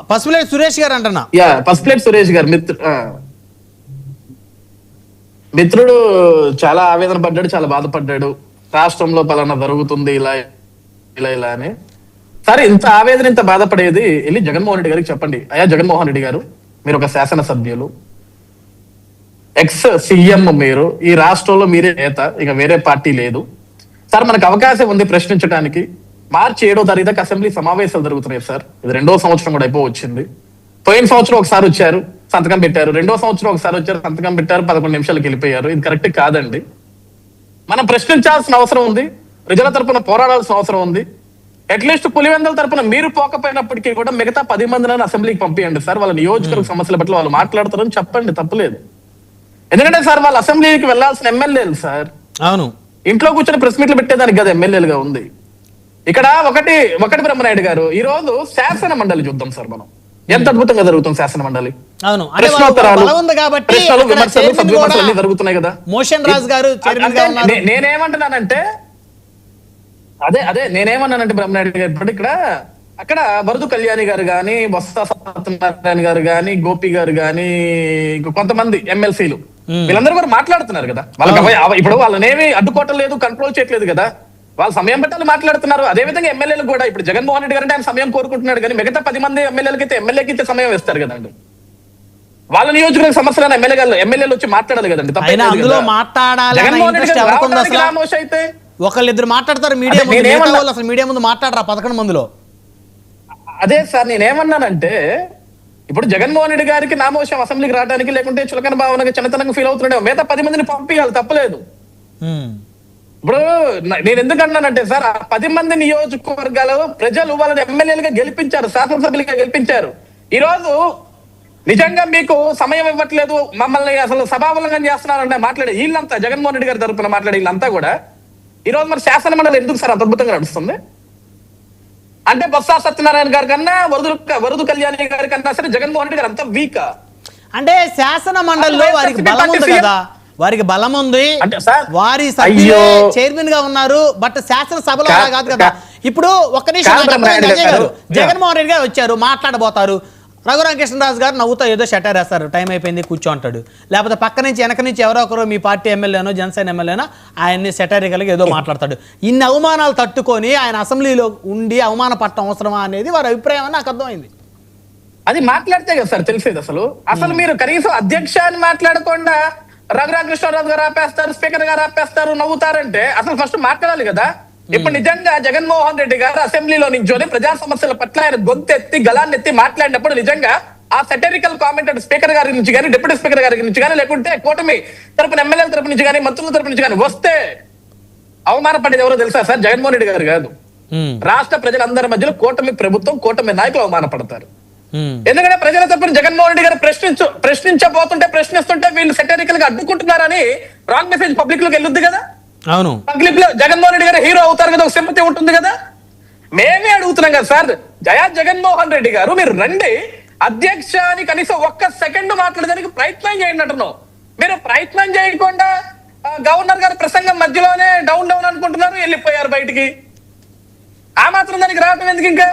పసుపులేటి సురేష్ గారు అంటున్నా. పసుపులేటి సురేష్ గారు మిత్రుడు చాలా ఆవేదన పడ్డాడు, చాలా బాధపడ్డాడు. రాష్ట్రంలో పలానా జరుగుతుంది ఇలా ఇలా ఇలా అని. సరే, ఇంత ఆవేదన ఇంత బాధపడేది వెళ్ళి జగన్మోహన్ రెడ్డి గారికి చెప్పండి. అయ్యా జగన్మోహన్ రెడ్డి గారు, మీరు ఒక శాసనసభ్యులు, ఎక్స్ సీఎం, మీరు ఈ రాష్ట్రంలో మీరే నేత, ఇక వేరే పార్టీ లేదు. సార్ మనకు అవకాశం ఉంది ప్రశ్నించడానికి. మార్చి 7వ తారీఖు అసెంబ్లీ సమావేశాలు జరుగుతున్నాయి సార్. ఇది 2వ సంవత్సరం కూడా అయిపోవచ్చింది. పోయిన సంవత్సరం ఒకసారి వచ్చారు, సంతకం పెట్టారు. 2వ సంవత్సరం ఒకసారి వచ్చారు, సంతకం పెట్టారు, 11 నిమిషాలకు వెళ్ళిపోయారు. ఇది కరెక్ట్ కాదండి. మనం ప్రశ్నించాల్సిన అవసరం ఉంది, ప్రజల తరపున పోరాడాల్సిన అవసరం ఉంది. అట్లీస్ట్ పులివెందుల తరపున మీరు పోకపోయినప్పటికీ కూడా మిగతా 10 మందిని అసెంబ్లీకి పంపించండి సార్. వాళ్ళ నియోజకవర్గ సమస్యల పట్ల వాళ్ళు మాట్లాడతారని చెప్పండి, తప్పలేదు. ఎందుకంటే సార్ వాళ్ళు అసెంబ్లీకి వెళ్లాల్సిన ఎమ్మెల్యేలు సార్. అవును, ఇంట్లో కూర్చొని ప్రెస్ మీట్లు పెట్టేదానికి కదా ఎమ్మెల్యేలుగా ఉంది. ఇక్కడ ఒకటి బ్రహ్మనాయుడు గారు, ఈ రోజు శాసన మండలి చూద్దాం సార్. మనం ఎంత అద్భుతంగా జరుగుతుంది శాసన మండలి. అవును, ప్రశ్నోత్తరాలు, ప్రశ్నలు, విమర్శలు, సద్విమర్శలు జరుగుతున్నాయి కదా. మోషన్ రాజు గారు నేనేమంటున్నానంటే నేనేమన్నానంటే బ్రహ్మనాయుడు గారు, ఇప్పుడు అక్కడ వరదు కళ్యాణి గారు గాని, బొత్స సత్యనారాయణ గారు గాని, గోపి గారు గాని, కొంతమంది ఎమ్మెల్సీలు వీళ్ళందరూ కూడా మాట్లాడుతున్నారు కదా. వాళ్ళకి ఇప్పుడు వాళ్ళనేమి అడ్డుకోవటం లేదు, కంట్రోల్ చేయట్లేదు కదా. వాళ్ళు సమయం పెట్టాలి మాట్లాడుతున్నారు. అదే విధంగా ఎమ్మెల్యేలు కూడా ఇప్పుడు జగన్మోహన్ రెడ్డి గారు అంటే ఆయన సమయం కోరుకుంటున్నాడు, కానీ మిగతా 10 మంది ఎమ్మెల్యేలకైతే ఎమ్మెల్యేకి సమయం వేస్తారు కదండి. వాళ్ళ నియోజకవర్గ సమస్యలను ఎమ్మెల్యేలు వచ్చి మాట్లాడాలి కదండి. జగన్మోహన్ రెడ్డి గారు అయితే ఒకళ్ళిద్దరు మాట్లాడతారు, మీడియా అసలు మీడియా ముందు మాట్లాడరా 11 మందిలో. అదే సార్ నేనేమన్నానంటే, ఇప్పుడు జగన్మోహన్ రెడ్డి గారికి నామోషం అసెంబ్లీకి రావడానికి, లేకుంటే చులకన భావనగా చిన్నతనంగా ఫీల్ అవుతున్నాడు. మిగతా 10 మందిని పంపించాలి, తప్పలేదు. ఇప్పుడు నేను ఎందుకన్నానంటే సార్, ఆ 10 మంది నియోజకవర్గాలు ప్రజలు వాళ్ళని ఎమ్మెల్యేలుగా గెలిపించారు, శాసనసభ్యులుగా గెలిపించారు. ఈ రోజు నిజంగా మీకు సమయం ఇవ్వట్లేదు, మమ్మల్ని అసలు సభాబలంగా చేస్తున్నారంటే మాట్లాడే వీళ్ళంతా, జగన్మోహన్ రెడ్డి గారి తరపున మాట్లాడే వీళ్ళంతా కూడా ఈ రోజు మరి శాసన మండలి ఎందుకు సార్ అంత అద్భుతంగా నడుస్తుంది? అంటే బొత్స సత్యనారాయణ గారి కన్నా, వరదు కళ్యాణి గారి కన్నా సరే జగన్మోహన్ రెడ్డి గారు అంత వీక్. అంటే శాసన మండలిలో వారికి బలం ఉంది కదా, వారికి బలం ఉంది, వారి సభ్యులే చైర్మన్ గా ఉన్నారు. బట్ శాసనసభలో అలా కాదు కదా. ఇప్పుడు ఒక్క నిమిషం, జగన్మోహన్ రెడ్డి గారు వచ్చారు, మాట్లాడబోతారు. రఘురామకృష్ణరాజు గారు నవ్వుతా ఏదో షటర్ వేస్తారు, టైం అయిపోయింది కూర్చో అంటాడు. లేకపోతే పక్క నుంచి వెనక నుంచి ఎవరో ఒకరు మీ పార్టీ ఎమ్మెల్యేనో జనసేన ఎమ్మెల్యేనో ఆయన్ని సెటరికల్గా ఏదో మాట్లాడతాడు. ఇన్ని అవమానాలు తట్టుకొని ఆయన అసెంబ్లీలో ఉండి అవమాన పట్టడం అవసరమా అనేది వారి అభిప్రాయం అని నాకు అర్థమైంది. అది మాట్లాడితే కదా సార్ తెలిసేది. అసలు మీరు కనీసం అధ్యక్ష అని మాట్లాడకుండా రఘురామకృష్ణరాజు గారు ఆపేస్తారు, స్పీకర్ గారు ఆపేస్తారు, నవ్వుతారంటే అసలు ఫస్ట్ మాట్లాడాలి కదా. ఇప్పుడు నిజంగా జగన్మోహన్ రెడ్డి గారు అసెంబ్లీలో నించొని ప్రజా సమస్యల పట్ల ఆయన గొంతెత్తి గలాన్ని ఎత్తి మాట్లాడినప్పుడు నిజంగా ఆ సెటరికల్ కామెంట్ అంటే స్పీకర్ గారి నుంచి కానీ, డిప్యూటీ స్పీకర్ గారి నుంచి కానీ, లేకుంటే కూటమి తరపున ఎమ్మెల్యేల తరపు నుంచి కానీ, మంత్రుల తరపు నుంచి కానీ వస్తే అవమానపడేది ఎవరో తెలుసా సార్? జగన్మోహన్ రెడ్డి గారు కాదు, రాష్ట్ర ప్రజలందరి మధ్యలో కూటమి ప్రభుత్వం, కూటమి నాయకులు అవమానపడతారు. ఎందుకంటే ప్రజల తరపున జగన్మోహన్ రెడ్డి గారు ప్రశ్నిస్తుంటే వీళ్ళు సెటరికల్ గా అడ్డుకుంటున్నారని రాంగ్ మెసేజ్ పబ్లిక్ లోకి వెళ్ళొద్దు కదా. అవును, పబ్లిక్ లో జగన్మోహన్ రెడ్డి గారు హీరో అవుతారు కదా, ఒక సింపతి ఉంటుంది కదా. మేమే అడుగుతున్నాం కదా సార్, జగన్మోహన్ రెడ్డి గారు మీరు రండి, అధ్యక్ష అని కనీసం ఒక్క సెకండ్ మాట్లాడడానికి ప్రయత్నం చేయండి అంటున్నాం. మీరు ప్రయత్నం చేయకుండా గవర్నర్ గారి ప్రసంగం మధ్యలోనే డౌన్ అనుకుంటున్నారు, వెళ్ళిపోయారు బయటికి. ఆ మాత్రం దానికి రావటం ఎందుకు? ఇంకా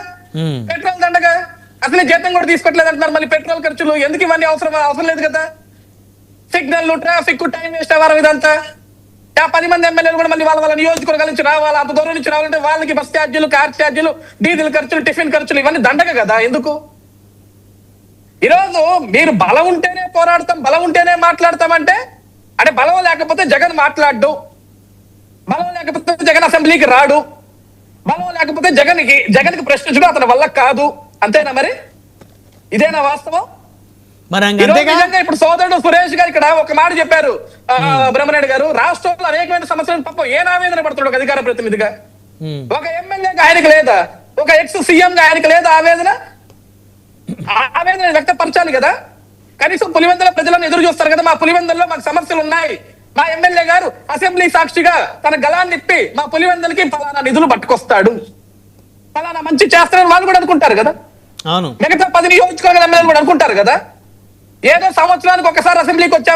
పెట్రోల్ దండగా అసలు జీతం కూడా తీసుకోవట్లేదు అంటున్నారు. మళ్ళీ పెట్రోల్ ఖర్చులు ఎందుకు? ఇవన్నీ అవసరం లేదు కదా. సిగ్నల్, ట్రాఫిక్, టైం వేస్ట్ అవ్వడం ఇదంతా. 10 మంది ఎమ్మెల్యేలు కూడా మళ్ళీ వాళ్ళ నియోజకవర్గాల నుంచి రావాలి, అంత దూరం నుంచి రావాలంటే వాళ్ళకి బస్ ఛార్జీలు, కార్ ఛార్జీలు, డీజిల్ ఖర్చులు, టిఫిన్ ఖర్చులు ఇవన్నీ దండగ కదా. ఎందుకు? ఈరోజు మీరు బలం ఉంటేనే పోరాడతాం, బలం ఉంటేనే మాట్లాడతామంటే, అంటే బలం లేకపోతే జగన్ మాట్లాడు, బలం లేకపోతే జగన్ అసెంబ్లీకి రాడు, బలం లేకపోతే జగన్కి ప్రశ్నించడం అతని వల్ల కాదు. అంతేనా? మరి ఇదేనా వాస్తవం? ఇప్పుడు సోదరుడు సురేష్ గారు ఇక్కడ ఒక మాట చెప్పారు, బ్రహ్మనాయుడు గారు, రాష్ట్రంలో అనేకమైన సమస్యలను పాపం ఏ ఆవేదన పడుతున్నాడు అధికార ప్రతినిధిగా. ఒక ఎమ్మెల్యేగా ఆయనకు లేదా, ఒక ఎక్స్ సీఎం గా ఆయనకు లేదా ఆవేదన వ్యక్తపరచాలి కదా. కనీసం పులివెందుల ప్రజలను ఎదురు చూస్తారు కదా, మా పులివెందుల్లో మాకు సమస్యలు ఉన్నాయి, మా ఎమ్మెల్యే గారు అసెంబ్లీ సాక్షిగా తన గలాన్ని నిప్పి మా పులివెందులకి ఫలానా నిధులు పట్టుకొస్తాడు, ఫలానా మంచి చేస్తారని వాళ్ళు కూడా అనుకుంటారు కదా. మిగతా 10 నియోజకవర్గాల ఎమ్మెల్యేలు కూడా అనుకుంటారు కదా. ఏదో సంవత్సరానికి ఒకసారి అసెంబ్లీకి వచ్చా